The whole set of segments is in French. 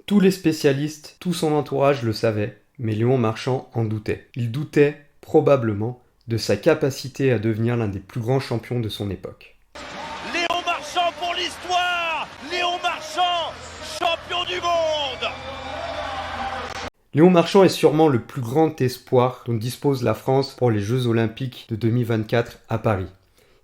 Tous les spécialistes, tout son entourage le savaient, mais Léon Marchand en doutait. Il doutait, probablement, de sa capacité à devenir l'un des plus grands champions de son époque. Léon Marchand pour l'histoire! Léon Marchand, champion du monde! Léon Marchand est sûrement le plus grand espoir dont dispose la France pour les Jeux Olympiques de 2024 à Paris.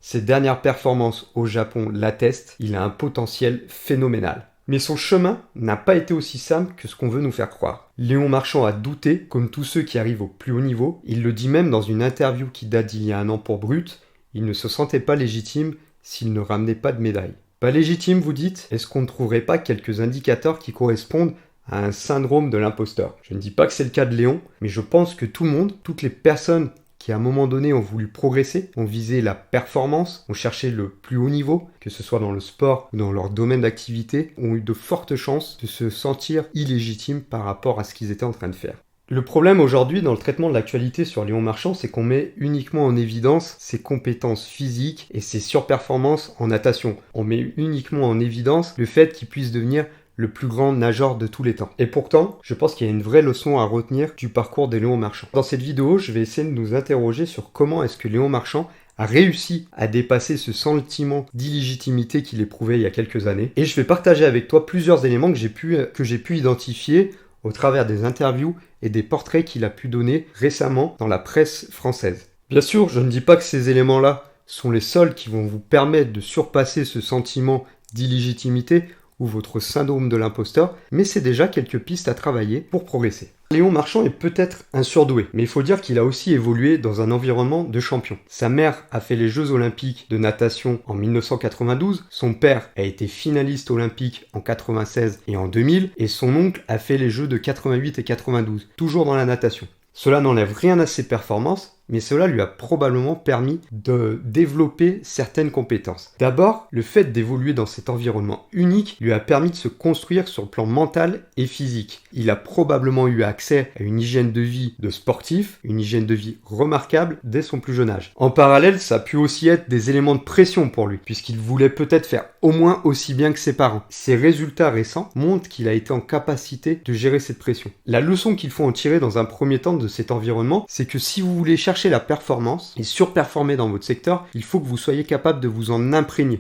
Ses dernières performances au Japon l'attestent, il a un potentiel phénoménal. Mais son chemin n'a pas été aussi simple que ce qu'on veut nous faire croire. Léon Marchand a douté, comme tous ceux qui arrivent au plus haut niveau. Il le dit même dans une interview qui date d'il y a 1 an pour Brut, il ne se sentait pas légitime s'il ne ramenait pas de médaille. Pas légitime, vous dites? Est-ce qu'on ne trouverait pas quelques indicateurs qui correspondent à un syndrome de l'imposteur? Je ne dis pas que c'est le cas de Léon, mais je pense que tout le monde, toutes les personnes qui à un moment donné ont voulu progresser, ont visé la performance, ont cherché le plus haut niveau, que ce soit dans le sport ou dans leur domaine d'activité, ont eu de fortes chances de se sentir illégitimes par rapport à ce qu'ils étaient en train de faire. Le problème aujourd'hui dans le traitement de l'actualité sur Léon Marchand, c'est qu'on met uniquement en évidence ses compétences physiques et ses surperformances en natation. On met uniquement en évidence le fait qu'il puisse devenir le plus grand nageur de tous les temps. Et pourtant, je pense qu'il y a une vraie leçon à retenir du parcours de Léon Marchand. Dans cette vidéo, je vais essayer de nous interroger sur comment est-ce que Léon Marchand a réussi à dépasser ce sentiment d'illégitimité qu'il éprouvait il y a quelques années. Et je vais partager avec toi plusieurs éléments que j'ai pu identifier au travers des interviews et des portraits qu'il a pu donner récemment dans la presse française. Bien sûr, je ne dis pas que ces éléments-là sont les seuls qui vont vous permettre de surpasser ce sentiment d'illégitimité ou votre syndrome de l'imposteur, mais c'est déjà quelques pistes à travailler pour progresser. Léon Marchand est peut-être un surdoué, mais il faut dire qu'il a aussi évolué dans un environnement de champion. Sa mère a fait les Jeux Olympiques de natation en 1992, son père a été finaliste olympique en 96 et en 2000, et son oncle a fait les Jeux de 88 et 92, toujours dans la natation. Cela n'enlève rien à ses performances, mais cela lui a probablement permis de développer certaines compétences. D'abord, le fait d'évoluer dans cet environnement unique lui a permis de se construire sur le plan mental et physique. Il a probablement eu accès à une hygiène de vie de sportif, une hygiène de vie remarquable dès son plus jeune âge. En parallèle, ça a pu aussi être des éléments de pression pour lui, puisqu'il voulait peut-être faire au moins aussi bien que ses parents. Ses résultats récents montrent qu'il a été en capacité de gérer cette pression. La leçon qu'il faut en tirer dans un premier temps de cet environnement, c'est que si vous voulez chercher la performance et surperformer dans votre secteur, il faut que vous soyez capable de vous en imprégner,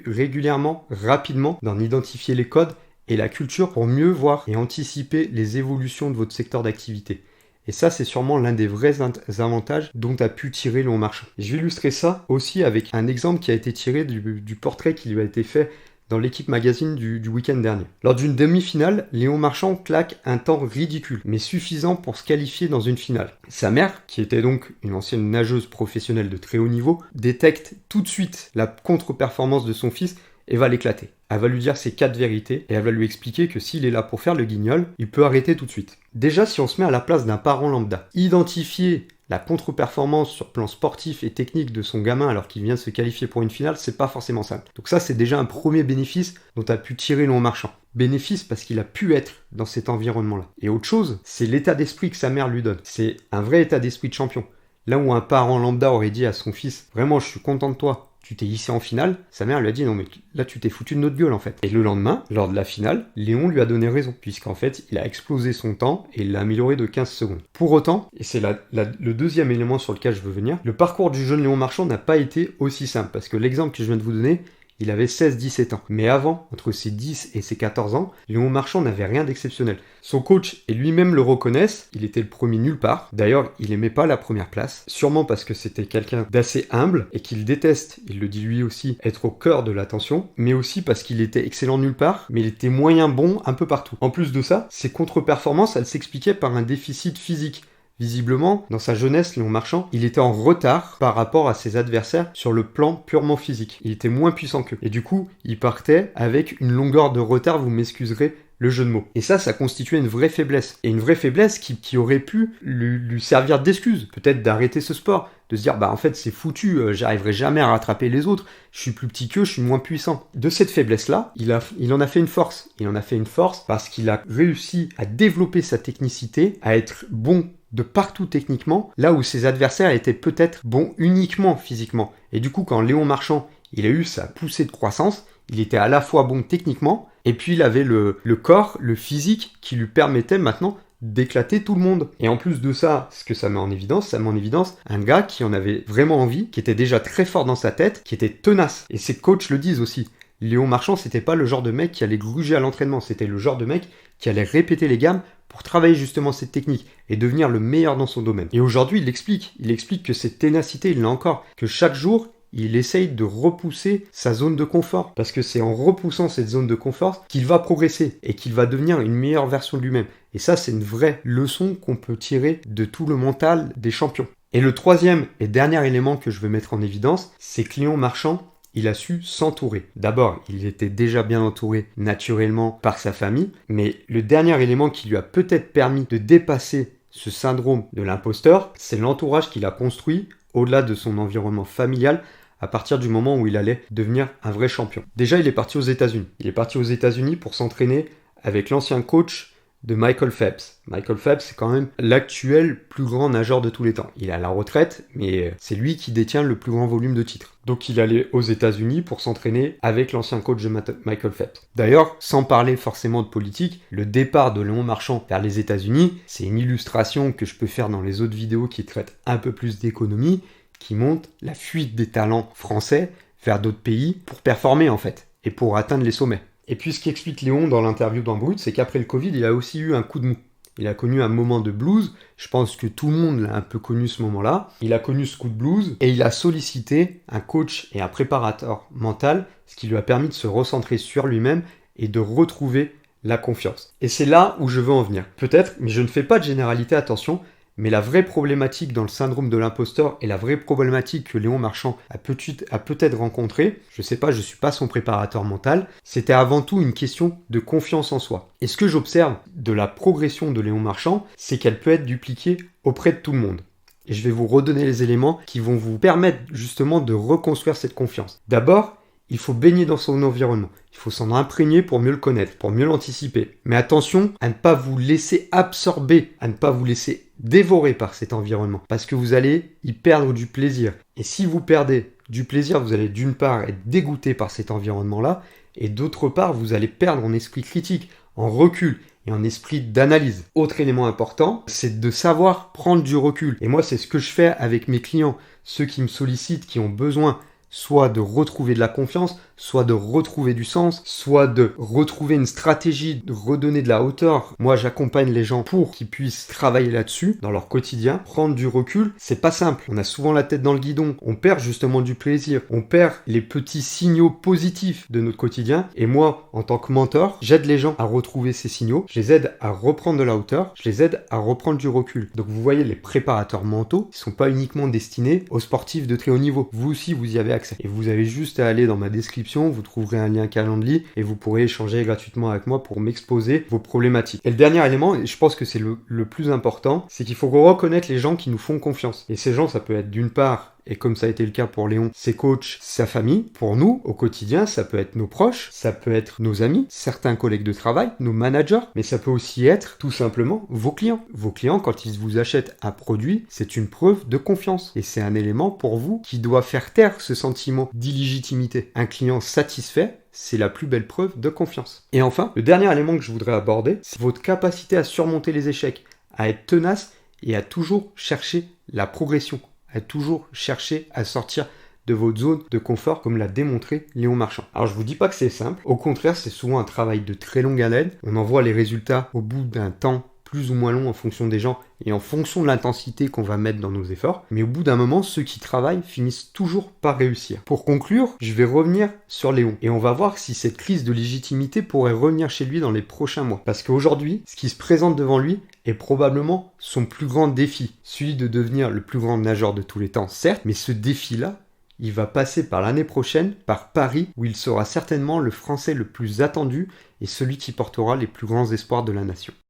régulièrement, rapidement, d'en identifier les codes et la culture pour mieux voir et anticiper les évolutions de votre secteur d'activité. Et ça, c'est sûrement l'un des vrais avantages dont a pu tirer Léon Marchand. Je vais illustrer ça aussi avec un exemple qui a été tiré du portrait qui lui a été fait dans l'équipe magazine du week-end dernier. Lors d'une demi-finale, Léon Marchand claque un temps ridicule, mais suffisant pour se qualifier dans une finale. Sa mère, qui était donc une ancienne nageuse professionnelle de très haut niveau, détecte tout de suite la contre-performance de son fils et va l'éclater. Elle va lui dire ses 4 vérités et elle va lui expliquer que s'il est là pour faire le guignol, il peut arrêter tout de suite. Déjà, si on se met à la place d'un parent lambda, identifier la contre-performance sur plan sportif et technique de son gamin alors qu'il vient de se qualifier pour une finale, c'est pas forcément simple. Donc ça, c'est déjà un premier bénéfice dont a pu tirer Léon Marchand. Bénéfice parce qu'il a pu être dans cet environnement-là. Et autre chose, c'est l'état d'esprit que sa mère lui donne. C'est un vrai état d'esprit de champion. Là où un parent lambda aurait dit à son fils « Vraiment, je suis content de toi, tu t'es hissé en finale », sa mère lui a dit « Non mais là, tu t'es foutu de notre gueule en fait ». Et le lendemain, lors de la finale, Léon lui a donné raison, puisqu'en fait, il a explosé son temps et il l'a amélioré de 15 secondes. Pour autant, et c'est le deuxième élément sur lequel je veux venir, le parcours du jeune Léon Marchand n'a pas été aussi simple, parce que l'exemple que je viens de vous donner, il avait 16-17 ans. Mais avant, entre ses 10 et ses 14 ans, Léon Marchand n'avait rien d'exceptionnel. Son coach et lui-même le reconnaissent, il était le premier nulle part. D'ailleurs, il aimait pas la première place, sûrement parce que c'était quelqu'un d'assez humble et qu'il déteste, il le dit lui aussi, être au cœur de l'attention, mais aussi parce qu'il était excellent nulle part, mais il était moyen bon un peu partout. En plus de ça, ses contre-performances, elles s'expliquaient par un déficit physique. Visiblement, dans sa jeunesse, Léon Marchand, il était en retard par rapport à ses adversaires sur le plan purement physique. Il était moins puissant qu'eux. Et du coup, il partait avec une longueur de retard, vous m'excuserez le jeu de mots. Et ça constituait une vraie faiblesse. Et une vraie faiblesse qui aurait pu lui servir d'excuse. Peut-être d'arrêter ce sport, de se dire, bah en fait c'est foutu, j'arriverai jamais à rattraper les autres, je suis plus petit qu'eux, je suis moins puissant. De cette faiblesse-là, il en a fait une force. Il en a fait une force parce qu'il a réussi à développer sa technicité, à être bon de partout techniquement, là où ses adversaires étaient peut-être bons uniquement physiquement. Et du coup, quand Léon Marchand, il a eu sa poussée de croissance, il était à la fois bon techniquement, Et puis il avait le corps, le physique qui lui permettait maintenant d'éclater tout le monde. Et en plus de ça, ce que ça met en évidence un gars qui en avait vraiment envie, qui était déjà très fort dans sa tête, qui était tenace. Et ses coachs le disent aussi. Léon Marchand, c'était pas le genre de mec qui allait gruger à l'entraînement, c'était le genre de mec qui allait répéter les gammes pour travailler justement cette technique et devenir le meilleur dans son domaine. Et aujourd'hui, il explique que cette ténacité, il l'a encore, que chaque jour, il essaye de repousser sa zone de confort. Parce que c'est en repoussant cette zone de confort qu'il va progresser et qu'il va devenir une meilleure version de lui-même. Et ça, c'est une vraie leçon qu'on peut tirer de tout le mental des champions. Et le troisième et dernier élément que je veux mettre en évidence, c'est que Léon Marchand, il a su s'entourer. D'abord, il était déjà bien entouré naturellement par sa famille, mais le dernier élément qui lui a peut-être permis de dépasser ce syndrome de l'imposteur, c'est l'entourage qu'il a construit au-delà de son environnement familial à partir du moment où il allait devenir un vrai champion. Déjà, il est parti aux États-Unis. Il est parti aux États-Unis pour s'entraîner avec l'ancien coach de Michael Phelps. Michael Phelps, c'est quand même l'actuel plus grand nageur de tous les temps. Il est à la retraite, mais c'est lui qui détient le plus grand volume de titres. Donc il allait aux États-Unis pour s'entraîner avec l'ancien coach de Michael Phelps. D'ailleurs, sans parler forcément de politique, le départ de Léon Marchand vers les États-Unis, c'est une illustration que je peux faire dans les autres vidéos qui traitent un peu plus d'économie, qui montre la fuite des talents français vers d'autres pays pour performer en fait, et pour atteindre les sommets. Et puis ce qu'explique Léon dans l'interview dans Brut, c'est qu'après le Covid, il a aussi eu un coup de mou. Il a connu un moment de blues, je pense que tout le monde l'a un peu connu ce moment-là. Il a connu ce coup de blues et il a sollicité un coach et un préparateur mental, ce qui lui a permis de se recentrer sur lui-même et de retrouver la confiance. Et c'est là où je veux en venir. Peut-être, mais je ne fais pas de généralité, attention, mais la vraie problématique dans le syndrome de l'imposteur et la vraie problématique que Léon Marchand a peut-être rencontrée, je sais pas, je suis pas son préparateur mental, c'était avant tout une question de confiance en soi. Et ce que j'observe de la progression de Léon Marchand, c'est qu'elle peut être dupliquée auprès de tout le monde. Et je vais vous redonner les éléments qui vont vous permettre justement de reconstruire cette confiance. D'abord, il faut baigner dans son environnement. Il faut s'en imprégner pour mieux le connaître, pour mieux l'anticiper. Mais attention à ne pas vous laisser absorber, à ne pas vous laisser dévorer par cet environnement. Parce que vous allez y perdre du plaisir. Et si vous perdez du plaisir, vous allez d'une part être dégoûté par cet environnement-là, et d'autre part, vous allez perdre en esprit critique, en recul et en esprit d'analyse. Autre élément important, c'est de savoir prendre du recul. Et moi, c'est ce que je fais avec mes clients, ceux qui me sollicitent, qui ont besoin soit de retrouver de la confiance, soit de retrouver du sens, soit de retrouver une stratégie, de redonner de la hauteur. Moi, j'accompagne les gens pour qu'ils puissent travailler là-dessus, dans leur quotidien. Prendre du recul, c'est pas simple. On a souvent la tête dans le guidon. On perd justement du plaisir. On perd les petits signaux positifs de notre quotidien. Et moi, en tant que mentor, j'aide les gens à retrouver ces signaux. Je les aide à reprendre de la hauteur. Je les aide à reprendre du recul. Donc, vous voyez, les préparateurs mentaux, ils sont pas uniquement destinés aux sportifs de très haut niveau. Vous aussi, vous y avez accès. Et vous avez juste à aller dans ma description, vous trouverez un lien Calendly et vous pourrez échanger gratuitement avec moi pour m'exposer vos problématiques. Et le dernier élément, et je pense que c'est le plus important, c'est qu'il faut reconnaître les gens qui nous font confiance. Et ces gens, ça peut être d'une part, et comme ça a été le cas pour Léon, ses coachs, sa famille. Pour nous, au quotidien, ça peut être nos proches, ça peut être nos amis, certains collègues de travail, nos managers, mais ça peut aussi être tout simplement vos clients. Vos clients, quand ils vous achètent un produit, c'est une preuve de confiance. Et c'est un élément pour vous qui doit faire taire ce sentiment d'illégitimité. Un client satisfait, c'est la plus belle preuve de confiance. Et enfin, le dernier élément que je voudrais aborder, c'est votre capacité à surmonter les échecs, à être tenace et à toujours chercher la progression, à toujours chercher à sortir de votre zone de confort, comme l'a démontré Léon Marchand. Alors je vous dis pas que c'est simple, au contraire c'est souvent un travail de très longue haleine, on en voit les résultats au bout d'un temps plus ou moins long en fonction des gens et en fonction de l'intensité qu'on va mettre dans nos efforts, mais au bout d'un moment, ceux qui travaillent finissent toujours par réussir. Pour conclure, je vais revenir sur Léon et on va voir si cette crise de légitimité pourrait revenir chez lui dans les prochains mois. Parce qu'aujourd'hui, ce qui se présente devant lui est probablement son plus grand défi, celui de devenir le plus grand nageur de tous les temps, certes, mais ce défi-là, il va passer par l'année prochaine, par Paris, où il sera certainement le Français le plus attendu et celui qui portera les plus grands espoirs de la nation.